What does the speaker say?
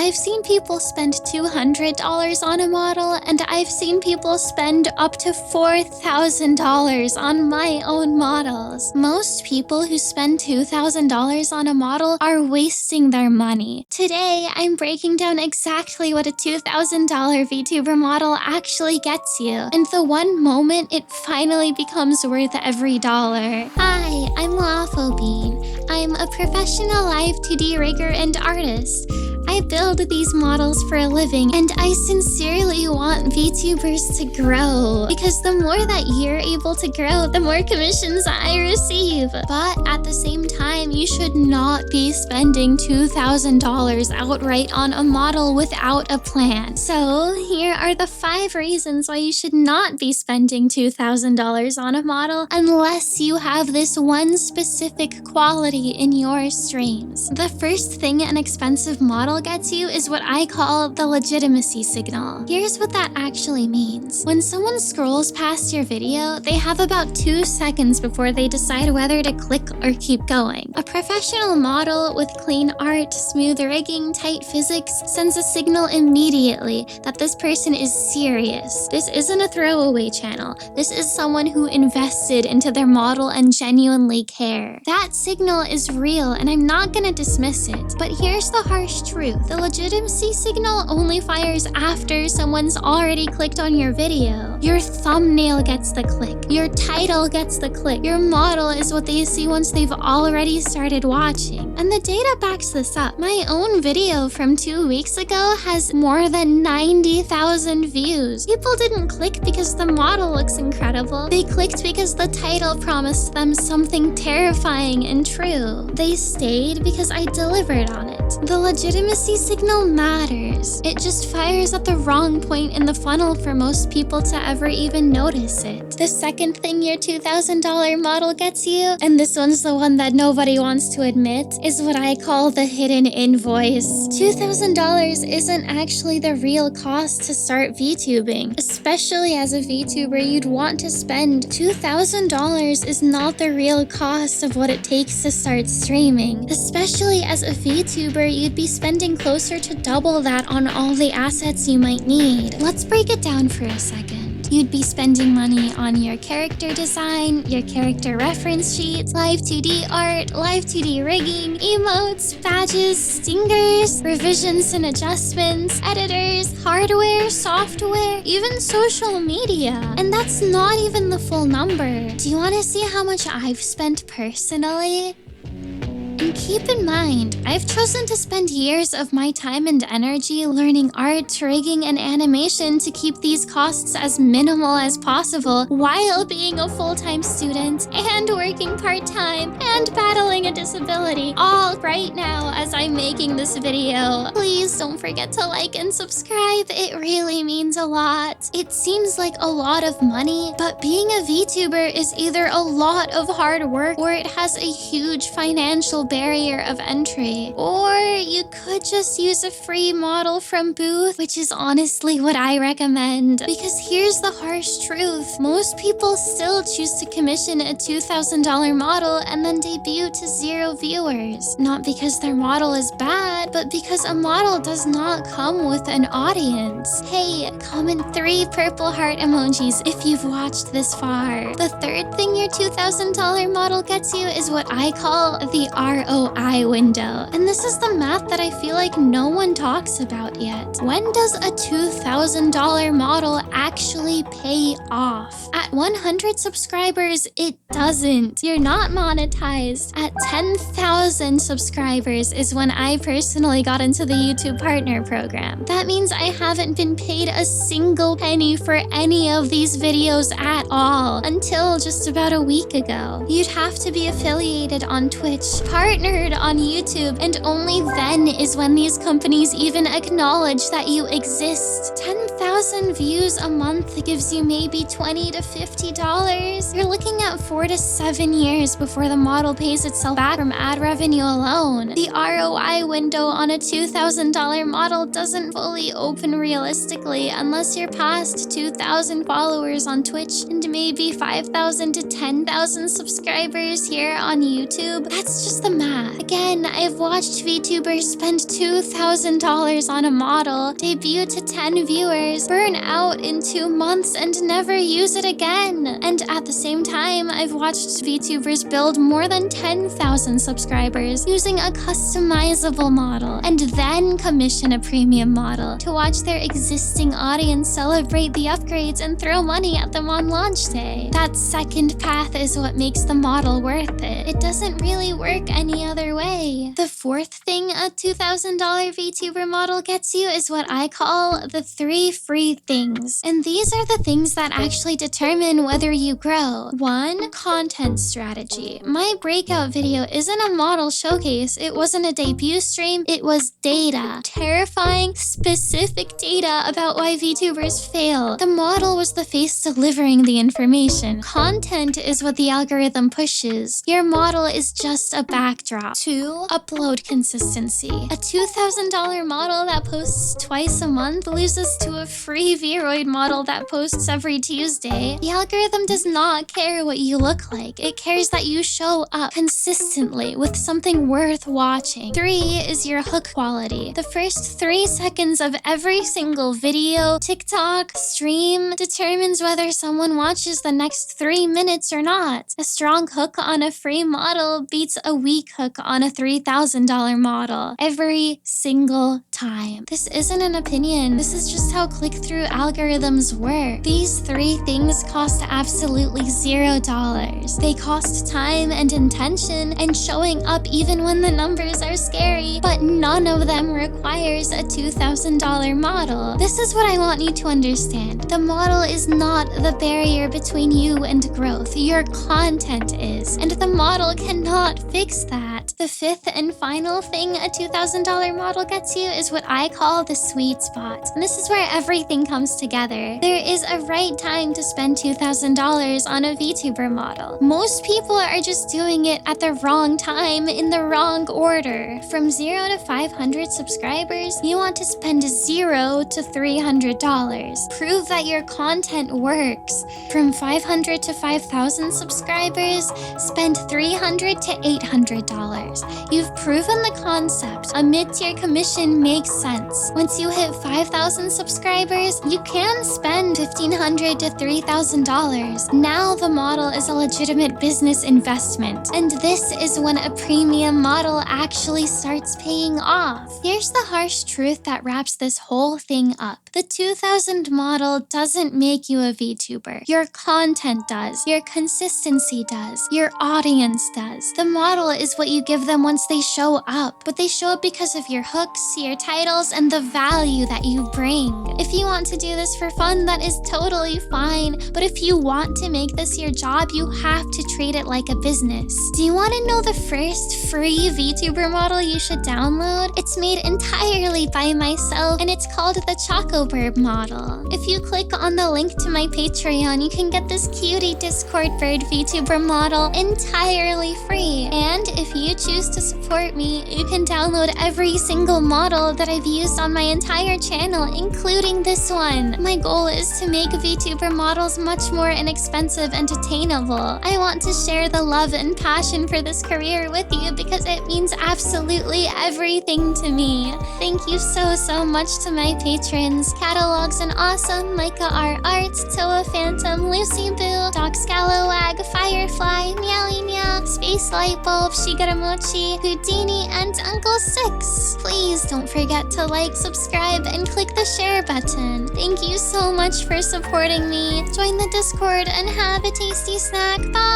I've seen people spend $200 on a model, and I've seen people spend up to $4,000 on my own models. Most people who spend $2,000 on a model are wasting their money. Today, I'm breaking down exactly what a $2,000 VTuber model actually gets you, and the one moment it finally becomes worth every dollar. Hi, I'm Waffle Bean. I'm a professional live 2D rigger and artist. I build these models for a living, and I sincerely want VTubers to grow, because the more that you're able to grow, the more commissions I receive. But at the same time, you should not be spending $2,000 outright on a model without a plan. So here are the 5 reasons why you should not be spending $2,000 on a model unless you have this one specific quality in your streams. The first thing an expensive model gets you is what I call the legitimacy signal. Here's what that actually means. When someone scrolls past your video, they have about 2 seconds before they decide whether to click or keep going. A professional model with clean art, smooth rigging, tight physics sends a signal immediately that this person is serious. This isn't a throwaway channel. This is someone who invested into their model and genuinely care. That signal is real, and I'm not gonna dismiss it. But here's the harsh truth. The legitimacy signal only fires after someone's already clicked on your video. Your thumbnail gets the click. Your title gets the click. Your model is what they see once they've already started watching. And the data backs this up. My own video from 2 weeks ago has more than 90,000 views. People didn't click because the model looks incredible. They clicked because the title promised them something terrifying and true. They stayed because I delivered on it. The legitimacy signal matters. It just fires at the wrong point in the funnel for most people to ever even notice it. The second thing your $2,000 model gets you, and this one's the one that nobody wants to admit, is what I call the hidden invoice. $2,000 isn't actually the real cost to start VTubing. Especially as a VTuber, you'd want to spend $2,000 is not the real cost of what it takes to start streaming. Especially as a VTuber, you'd be spending closer to double that on all the assets you might need. Let's break it down for a second. You'd be spending money on your character design, your character reference sheets, live 2D art, live 2D rigging, emotes, badges, stingers, revisions and adjustments, editors, hardware, software, even social media. And that's not even the full number. Do you want to see how much I've spent personally? And keep in mind, I've chosen to spend years of my time and energy learning art, rigging, and animation to keep these costs as minimal as possible while being a full-time student and working part-time and battling a disability, all right now as I'm making this video. Please don't forget to like and subscribe. It really means a lot. It seems like a lot of money, but being a VTuber is either a lot of hard work or it has a huge financial barrier of entry. Or you could just use a free model from Booth, which is honestly what I recommend. Because here's the harsh truth. Most people still choose to commission a $2,000 model and then debut to 0 viewers. Not because their model is bad, but because a model does not come with an audience. Hey, comment 3 purple heart emojis if you've watched this far. The third thing your $2,000 model gets you is what I call the ROI window. And this is the math that I feel like no one talks about yet. When does a $2,000 model actually pay off? At 100 subscribers, it doesn't. You're not monetized. At 10,000 subscribers is when I personally got into the YouTube Partner Program. That means I haven't been paid a single penny for any of these videos at all until just about a week ago. You'd have to be affiliated on Twitch, partnered on YouTube, and only then is when these companies even acknowledge that you exist. 10,000 1,000 views a month gives you maybe $20 to $50. You're looking at 4 to 7 years before the model pays itself back from ad revenue alone. The ROI window on a $2,000 model doesn't fully open realistically unless you're past 2,000 followers on Twitch and maybe 5,000 to 10,000 subscribers here on YouTube. That's just the math. Again, I've watched VTubers spend $2,000 on a model, debut to 10 viewers, burn out in 2 months, and never use it again. And at the same time, I've watched VTubers build more than 10,000 subscribers using a customizable model, and then commission a premium model to watch their existing audience celebrate the upgrades and throw money at them on launch day. That second path is what makes the model worth it. It doesn't really work any other way. The fourth thing a $2,000 VTuber model gets you is what I call the 3 free things. And these are the things that actually determine whether you grow. 1. Content strategy. My breakout video isn't a model showcase. It wasn't a debut stream. It was data. Terrifying, specific data about why VTubers fail. The model was the face delivering the information. Content is what the algorithm pushes. Your model is just a backdrop. 2. Upload consistency. A $2,000 model that posts twice a month loses to a free Vroid model that posts every Tuesday. The algorithm does not care what you look like. It cares that you show up consistently with something worth watching. 3 is your hook quality. The first 3 seconds of every single video, TikTok, stream determines whether someone watches the next 3 minutes or not. A strong hook on a free model beats a weak hook on a $3,000 model every single time. This isn't an opinion. This is just how click-through algorithms work. These 3 things cost absolutely $0. They cost time and intention and showing up even when the numbers are scary, but none of them requires a $2,000 model. This is what I want you to understand. The model is not the barrier between you and growth. Your content is, and the model cannot fix that. The 5th and final thing a $2,000 model gets you is what I call the sweet spot. And this is where everything comes together. There is a right time to spend $2,000 on a VTuber model. Most people are just doing it at the wrong time in the wrong order. From 0 to 500 subscribers, you want to spend $0 to $300. Prove that your content works. From 500 to 5,000 subscribers, spend $300 to $800. You've proven the concept. A mid-tier commission makes sense. Once you hit 5,000 subscribers, you can spend $1,500 to $3,000. Now the model is a legitimate business investment, and this is when a premium model actually starts paying off. Here's the harsh truth that wraps this whole thing up. The 2,000 model doesn't make you a VTuber. Your content does. Your consistency does. Your audience does. The model is what you give them once they show up, but they show up because of your hooks, your titles, and the value that you bring. If you want to do this for fun, that is totally fine, but if you want to make this your job, you have to treat it like a business. Do you want to know the first free VTuber model you should download? It's made entirely by myself, and it's called the Choco-Bird model. If you click on the link to my Patreon, you can get this cutie Discord bird VTuber model entirely free. And if you choose to support me, you can download every single model that I've used on my entire channel, including this one. My goal is to make VTuber models much more inexpensive and attainable. I want to share the love and passion for this career with you because it means absolutely everything to me. Thank you so much to my patrons. Catalogs and Awesome, Micah R. Arts, Toa Phantom, Lucy Boo, Doc Scalawag, Firefly, Meowie Meow, Space Lightbulb, Shigaramochi, Houdini, and Uncle Six. Please don't forget to like, subscribe, and click the share button. Thank you so much for supporting me. Join the Discord and have a tasty snack. Bye!